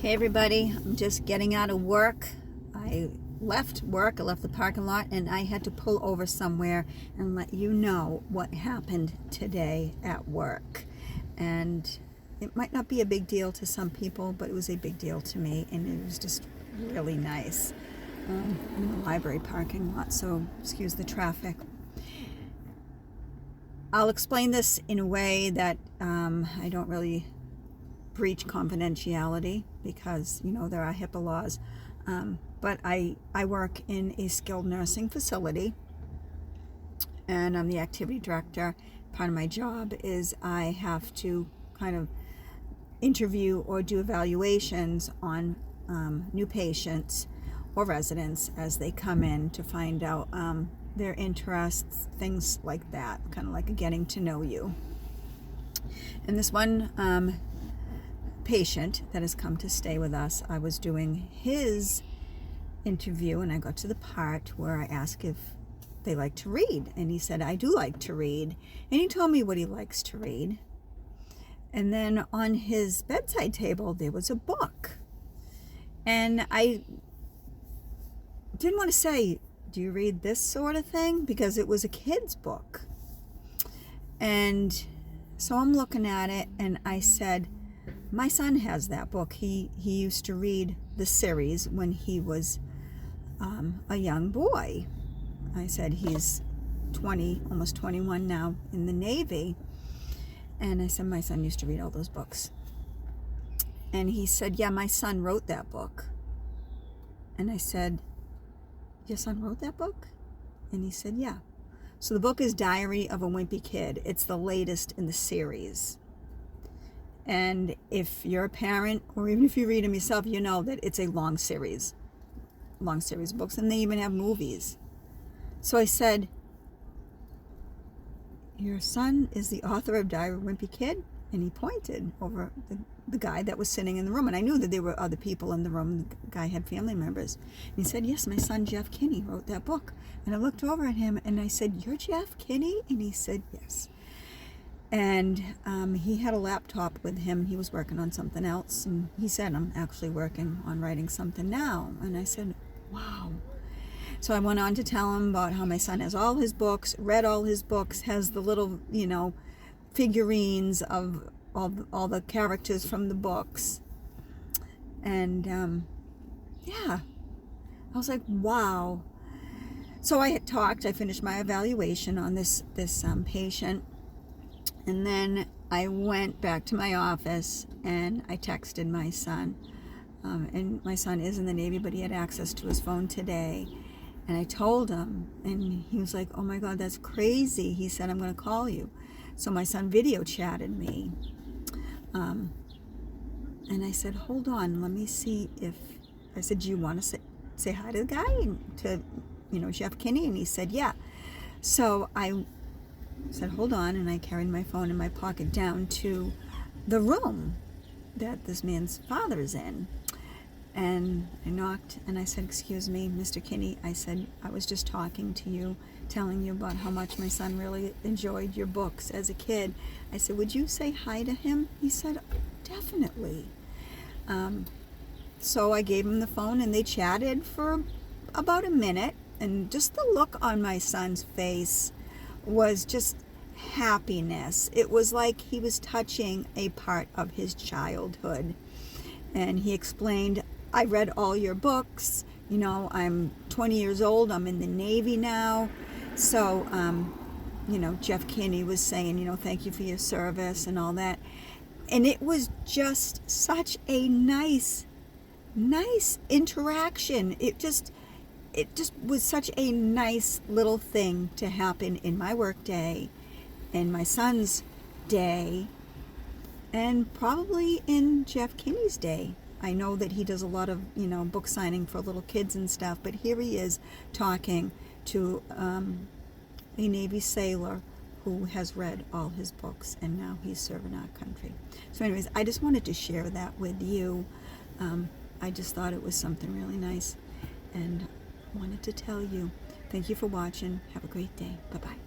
Okay, everybody, I'm just getting out of work. I left work, I left the parking lot, and I had to pull over somewhere and let you know what happened today at work. And it might not be a big deal to some people, but it was a big deal to me, and it was just really nice. In the library parking lot, so excuse the traffic. I'll explain this in a way that I don't really breach confidentiality because, you know, there are HIPAA laws. But I work in a skilled nursing facility, and I'm the activity director. Part of my job is I have to kind of interview or do evaluations on new patients or residents as they come in to find out their interests, things like that, kind of like a getting to know you. And this one patient that has come to stay with us, I was doing his interview, and I got to the part where I asked if they like to read, and he said, I do like to read, and he told me what he likes to read. And then on his bedside table there was a book, and I didn't want to say, do you read this sort of thing, because it was a kid's book. And so I'm looking at it, and I said, my son has that book. He used to read the series when he was a young boy. I said, he's 20, almost 21 now, in the Navy. And I said, my son used to read all those books. And he said, yeah, my son wrote that book. And I said, your son wrote that book? And he said, yeah. So the book is Diary of a Wimpy Kid. It's the latest in the series. And if you're a parent, or even if you read them yourself, you know that it's a long series of books, and they even have movies. So I said, your son is the author of Diary of a Wimpy Kid? And he pointed over the guy that was sitting in the room, and I knew that there were other people in the room. The guy had family members. And he said, yes, my son Jeff Kinney wrote that book. And I looked over at him and I said, you're Jeff Kinney? And he said, yes. And he had a laptop with him. He was working on something else, and he said, I'm actually working on writing something now. And I said, wow. So I went on to tell him about how my son has all his books, read all his books, has the little, you know, figurines of all the characters from the books. And yeah, I was like, wow. So I finished my evaluation on this patient. And then I went back to my office and I texted my son. And my son is in the Navy, but he had access to his phone today. And I told him, and he was like, oh my God, that's crazy. He said, I'm going to call you. So my son video chatted me. And I said, hold on, let me see if, I said, do you want to say hi to the guy, to, you know, Jeff Kinney? And he said, yeah. So I said, hold on, and I carried my phone in my pocket down to the room that this man's father is in. And I knocked, and I said, excuse me, Mr. Kinney. I said, I was just talking to you, telling you about how much my son really enjoyed your books as a kid. I said, would you say hi to him? He said, definitely. So I gave him the phone, and they chatted for about a minute, and just the look on my son's face was just happiness. It was like he was touching a part of his childhood. And he explained, I read all your books. You know, I'm 20 years old. I'm in the Navy now. So, you know, Jeff Kinney was saying, you know, thank you for your service and all that. And it was just such a nice interaction. It just was such a nice little thing to happen in my work day, in my son's day, and probably in Jeff Kinney's day. I know that he does a lot of, you know, book signing for little kids and stuff, but here he is talking to a Navy sailor who has read all his books, and now he's serving our country. So anyways, I just wanted to share that with you. I just thought it was something really nice, and wanted to tell you. Thank you for watching. Have a great day. Bye-bye.